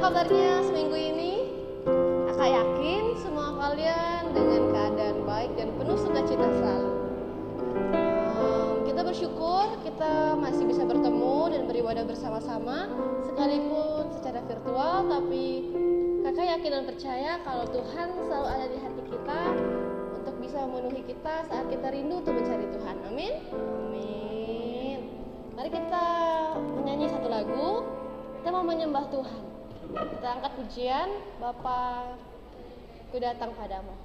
kabarnya seminggu ini? Kakak yakin semua kalian dengan keadaan baik dan penuh sukacita selalu. Kita bersyukur kita masih bisa bertemu dan beribadah bersama-sama, sekalipun secara virtual, tapi kakak yakin dan percaya kalau Tuhan selalu ada di hati kita untuk bisa memenuhi kita saat kita rindu untuk mencari Tuhan. Amin. Amin. Mari kita menyanyi satu lagu. Kita mau menyembah Tuhan. Kita angkat pujian, Bapa, ku datang padamu.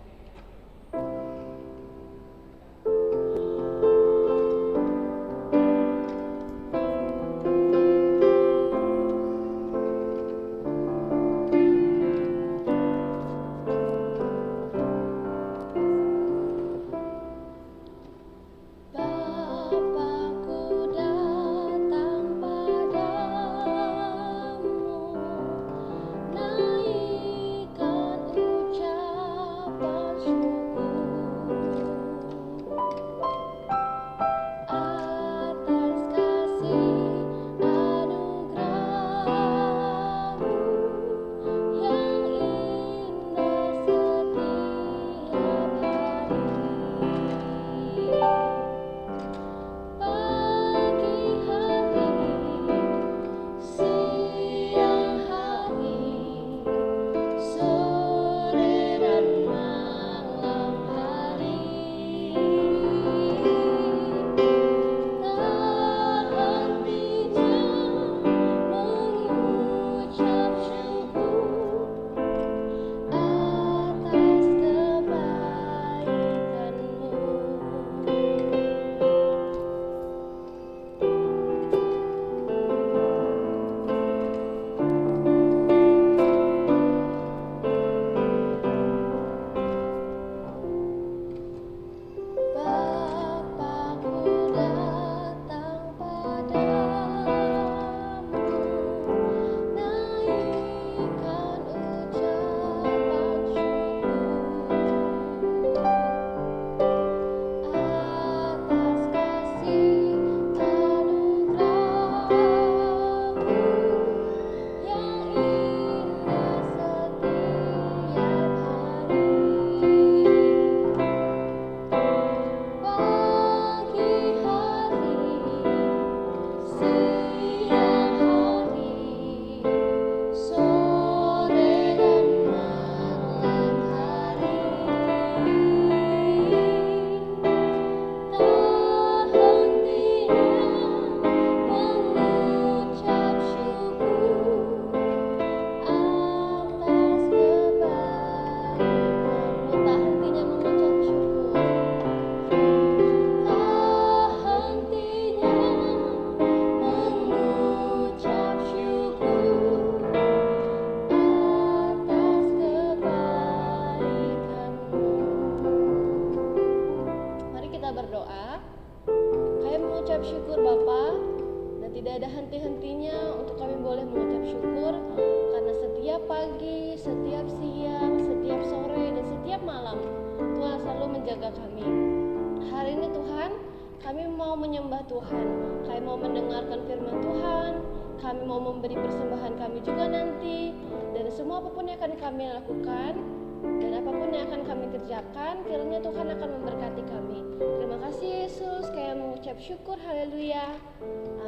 Kiranya Tuhan akan memberkati kami. Terima kasih Yesus, kami mengucap syukur, haleluya,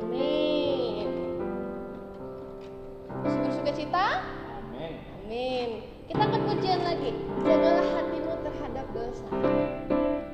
amin. Masih bersuka cita? Amin. Amin. Kita angkat pujian lagi. Jagalah hatimu terhadap dosa. Jagalah hatimu terhadap dosa.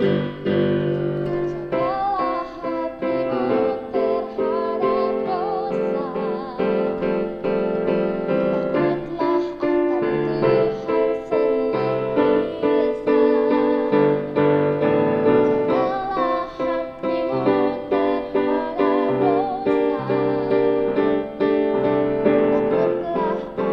Jagalah hatimu terhadap dosa. Takutlah akan Tuhan senantiasa. Jagalah hatimu terhadap dosa. Takutlah akan Tuhan senantiasa.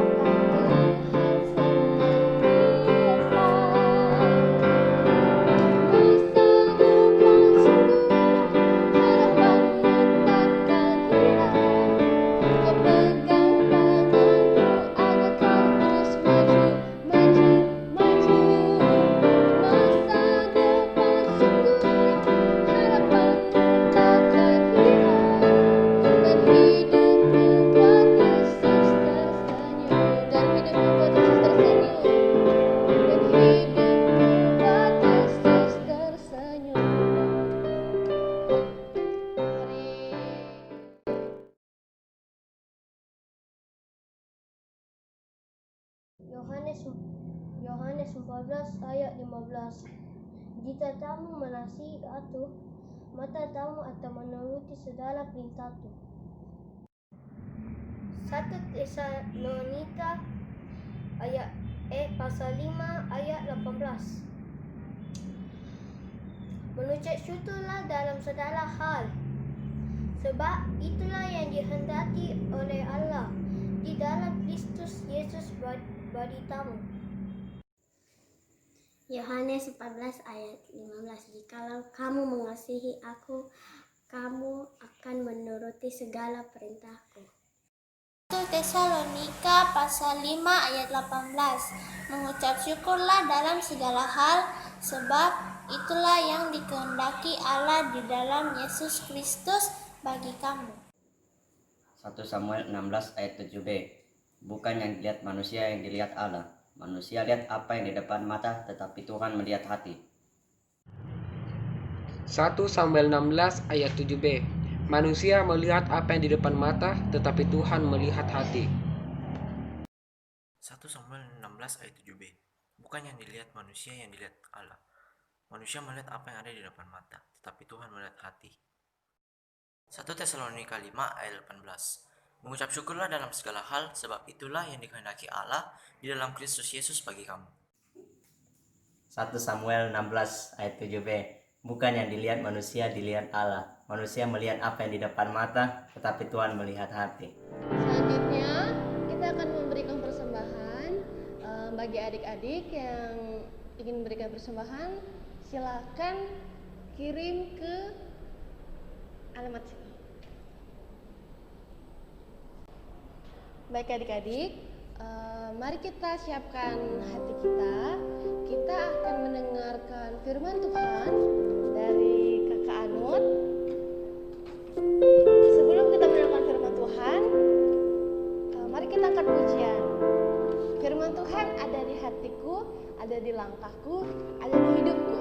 Menyesal bukan Yohanes 14 ayat 15. Jika kamu mengasihi aku, maka kamu akan menuruti segala perintahku. 1 Tesalonika pasal 5 ayat 18. Mengucap syukurlah dalam segala hal, sebab itulah yang dihendaki oleh Allah di dalam Kristus Yesus bagi kamu. Yohanes 14 ayat 15. Jikalau kamu mengasihi aku, kamu akan menuruti segala perintahku. 1 Tesalonika pasal 5 ayat 18. Mengucap syukurlah dalam segala hal, sebab itulah yang dikehendaki Allah di dalam Yesus Kristus bagi kamu. 1 Samuel 16 ayat 7b. Bukan yang dilihat manusia yang dilihat Allah. Manusia lihat apa yang di depan mata, tetapi Tuhan melihat hati. 1 Samuel 16 ayat 7b. Manusia melihat apa yang di depan mata, tetapi Tuhan melihat hati. 1 Samuel 16 ayat 7b. Bukan yang dilihat manusia yang dilihat Allah. Manusia melihat apa yang ada di depan mata, tetapi Tuhan melihat hati. 1 Tesalonika 5 ayat 18. Mengucap syukurlah dalam segala hal, sebab itulah yang dikehendaki Allah di dalam Kristus Yesus bagi kamu. 1 Samuel 16 ayat 7b. Bukan yang dilihat manusia dilihat Allah. Manusia melihat apa yang di depan mata, tetapi Tuhan melihat hati. Selanjutnya kita akan memberikan persembahan. Bagi adik-adik yang ingin memberikan persembahan, silakan kirim ke alamat sini. Baik adik-adik, mari kita siapkan hati kita. Kita akan mendengarkan firman Tuhan dari Kakak Anut. Sebelum kita mendengarkan firman Tuhan, mari kita angkat pujian. Firman Tuhan ada di hatiku, ada di langkahku, ada di hidupku.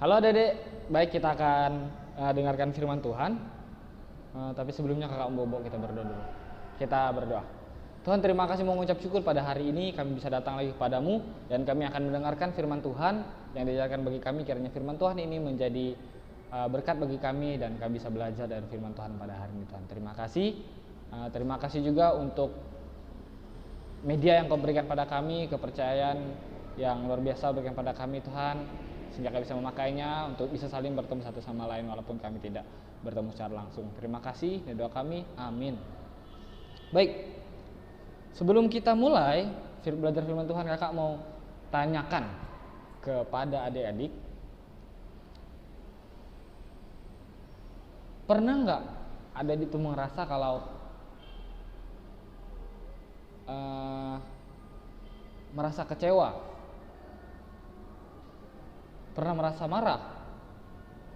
Halo adik-adik, baik kita akan dengarkan firman Tuhan. Tapi sebelumnya kakak Bobo kita berdoa dulu. Kita berdoa. Tuhan, terima kasih, mengucap syukur pada hari ini kami bisa datang lagi kepadamu dan kami akan mendengarkan firman Tuhan yang diajarkan bagi kami. Kiranya firman Tuhan ini menjadi berkat bagi kami dan kami bisa belajar dari firman Tuhan pada hari ini. Tuhan, terima kasih. Terima kasih juga untuk media yang kau berikan pada kami, kepercayaan yang luar biasa berikan pada kami Tuhan, sehingga kami bisa memakainya untuk bisa saling bertemu satu sama lain walaupun kami tidak bertemu secara langsung. Terima kasih, ini doa kami, amin. Baik, sebelum kita mulai belajar firman Tuhan, kakak mau tanyakan kepada adik-adik, pernah nggak adik-adik itu merasa kalau merasa kecewa, pernah merasa marah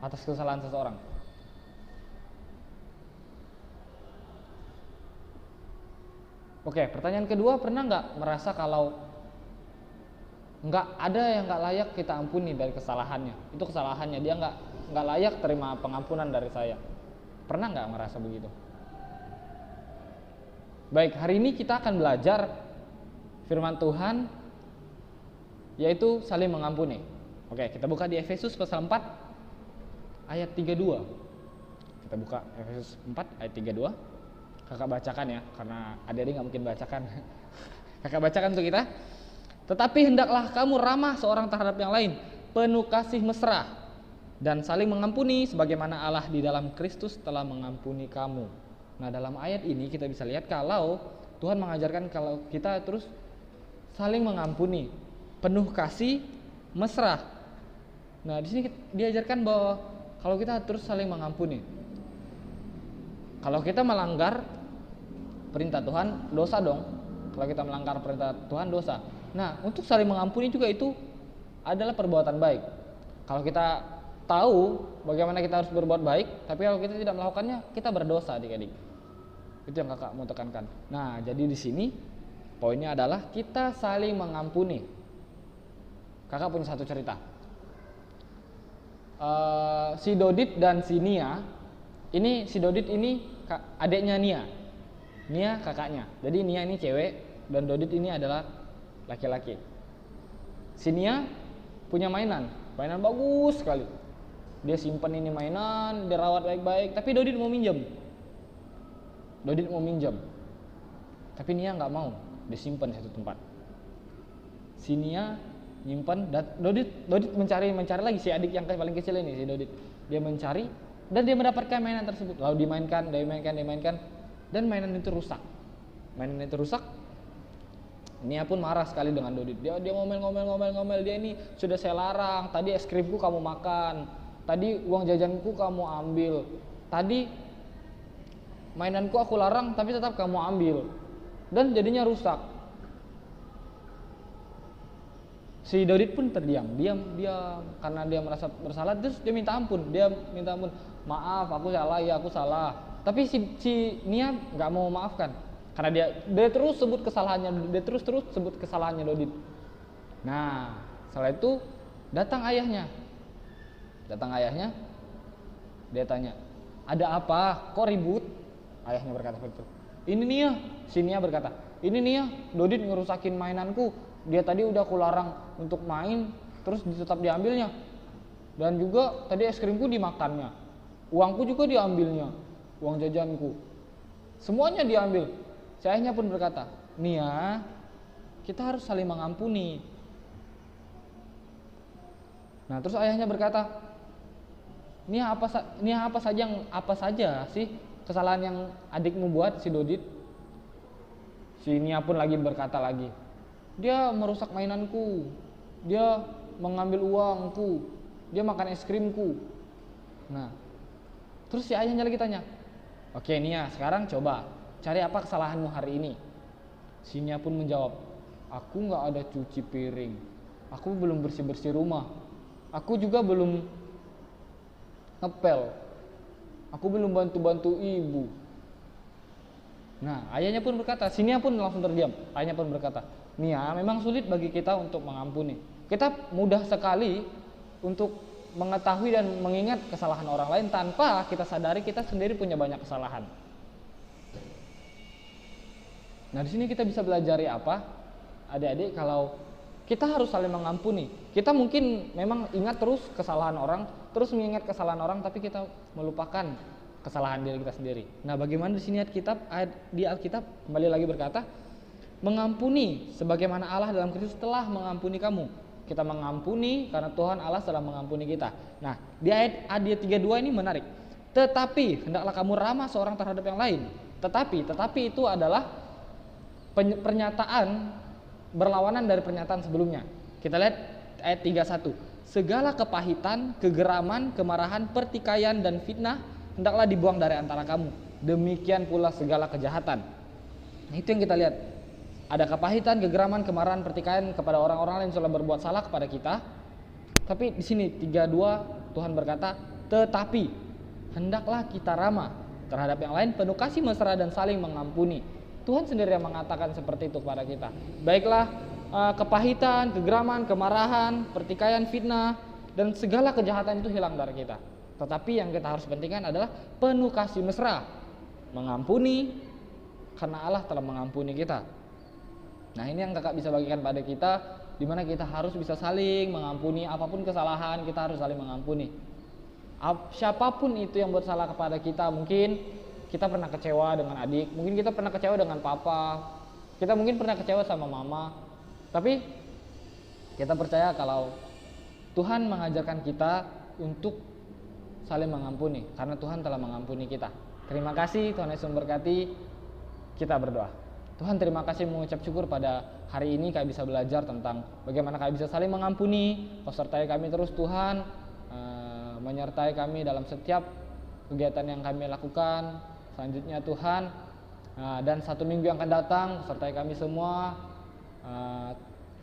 atas kesalahan seseorang? Oke, pertanyaan kedua, pernah nggak merasa kalau nggak ada yang nggak layak kita ampuni dari kesalahannya? Itu kesalahannya, dia nggak layak terima pengampunan dari saya. Pernah nggak merasa begitu? Baik, hari ini kita akan belajar firman Tuhan, yaitu saling mengampuni. Oke, kita buka di Efesus pasal 4 ayat 32. Kita buka Efesus 4 ayat 32. Kakak bacakan ya, karena adik-adik nggak mungkin bacakan. Kakak bacakan untuk kita. Tetapi hendaklah kamu ramah seorang terhadap yang lain, penuh kasih mesra, dan saling mengampuni sebagaimana Allah di dalam Kristus telah mengampuni kamu. Nah, dalam ayat ini kita bisa lihat kalau Tuhan mengajarkan kalau kita terus saling mengampuni, penuh kasih mesra. Nah, di sini diajarkan bahwa kalau kita terus saling mengampuni, kalau kita melanggar perintah Tuhan, dosa dong. Kalau kita melanggar perintah Tuhan, dosa. Nah, untuk saling mengampuni juga itu adalah perbuatan baik. Kalau kita tahu bagaimana kita harus berbuat baik, tapi kalau kita tidak melakukannya, kita berdosa, adik-adik. Itu yang kakak mau tekankan. Nah, jadi di sini poinnya adalah kita saling mengampuni. Kakak punya satu cerita. Si Dodit dan si Nia, ini si Dodit ini adiknya Nia kakaknya. Jadi Nia ini cewek dan Dodit ini adalah laki-laki. Si Nia punya mainan bagus sekali. Dia simpan ini mainan, dia rawat baik-baik, tapi Dodit mau minjem. Tapi Nia nggak mau, disimpan di satu tempat. Si Nia nyimpan, Dodit mencari lagi si adik yang paling kecil ini, si Dodit. Dia mencari dan dia mendapatkan mainan tersebut. Lalu dimainkan, dan mainan itu rusak. Nia pun marah sekali dengan Dodit. Dia ngomel. Dia ini sudah saya larang. Tadi es krimku kamu makan. Tadi uang jajanku kamu ambil. Tadi mainanku aku larang tapi tetap kamu ambil. Dan jadinya rusak. Si Dodit pun terdiam, diam karena dia merasa bersalah. Terus dia minta ampun. Maaf, aku salah. Tapi si Nia nggak mau maafkan karena dia terus sebut kesalahannya, sebut kesalahannya Dodit. Nah, setelah itu datang ayahnya. Dia tanya, ada apa? Kok ribut? Ayahnya berkata begitu. Ini Nia, si Nia berkata, ini Nia, Dodit ngerusakin mainanku. Dia tadi udah aku larang untuk main, terus tetap diambilnya. Dan juga tadi es krimku dimakannya. Uangku juga diambilnya, uang jajanku. Semuanya diambil. Si ayahnya pun berkata, Nia, kita harus saling mengampuni. Nah, terus ayahnya berkata, Nia apa saja sih kesalahan yang adikmu buat, si Dodit? Si Nia pun lagi berkata lagi, dia merusak mainanku, dia mengambil uangku, dia makan es krimku. Nah, terus si ayahnya lagi tanya, oke Nia, sekarang coba cari apa kesalahanmu hari ini. Si Nia pun menjawab, aku gak ada cuci piring, aku belum bersih-bersih rumah, aku juga belum ngepel, aku belum bantu-bantu ibu. Nah, ayahnya pun berkata, si Nia pun langsung terdiam. Ayahnya pun berkata, Nia, memang sulit bagi kita untuk mengampuni. Kita mudah sekali untuk mengetahui dan mengingat kesalahan orang lain tanpa kita sadari kita sendiri punya banyak kesalahan. Nah, di sini kita bisa belajar apa? Adik-adik, kalau kita harus saling mengampuni. Kita mungkin memang ingat terus kesalahan orang, terus mengingat kesalahan orang, tapi kita melupakan kesalahan diri kita sendiri. Nah, bagaimana di sini di Alkitab kembali lagi berkata, mengampuni sebagaimana Allah dalam Kristus telah mengampuni kamu. Kita mengampuni karena Tuhan Allah telah mengampuni kita. Nah, di ayat 32 ini menarik. Tetapi hendaklah kamu ramah seorang terhadap yang lain. Tetapi itu adalah pernyataan berlawanan dari pernyataan sebelumnya. Kita lihat ayat 31. Segala kepahitan, kegeraman, kemarahan, pertikaian dan fitnah hendaklah dibuang dari antara kamu. Demikian pula segala kejahatan. Nah, itu yang kita lihat. Ada kepahitan, kegeraman, kemarahan, pertikaian kepada orang-orang lain yang sudah berbuat salah kepada kita. Tapi di sini 32 Tuhan berkata, tetapi hendaklah kita ramah terhadap yang lain, penuh kasih mesra dan saling mengampuni. Tuhan sendiri yang mengatakan seperti itu kepada kita. Baiklah, kepahitan, kegeraman, kemarahan, pertikaian, fitnah, dan segala kejahatan itu hilang dari kita. Tetapi yang kita harus pentingkan adalah penuh kasih mesra, mengampuni, karena Allah telah mengampuni kita. Nah, ini yang kakak bisa bagikan pada kita, di mana kita harus bisa saling mengampuni. Apapun kesalahan, kita harus saling mengampuni. Siapapun itu yang buat salah kepada kita, mungkin kita pernah kecewa dengan adik, mungkin kita pernah kecewa dengan papa, kita mungkin pernah kecewa sama mama. Tapi kita percaya kalau Tuhan mengajarkan kita untuk saling mengampuni, karena Tuhan telah mengampuni kita. Terima kasih, Tuhan Yesus memberkati. Kita berdoa. Tuhan, terima kasih, mengucap syukur pada hari ini kami bisa belajar tentang bagaimana kami bisa saling mengampuni. Kau sertai kami terus Tuhan, menyertai kami dalam setiap kegiatan yang kami lakukan selanjutnya Tuhan. Dan 1 minggu yang akan datang sertai kami semua.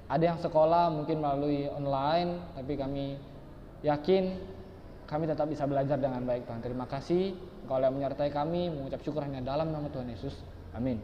Ada yang sekolah mungkin melalui online, tapi kami yakin kami tetap bisa belajar dengan baik Tuhan. Terima kasih Engkau yang menyertai kami, mengucap syukur hanya dalam nama Tuhan Yesus. Amin.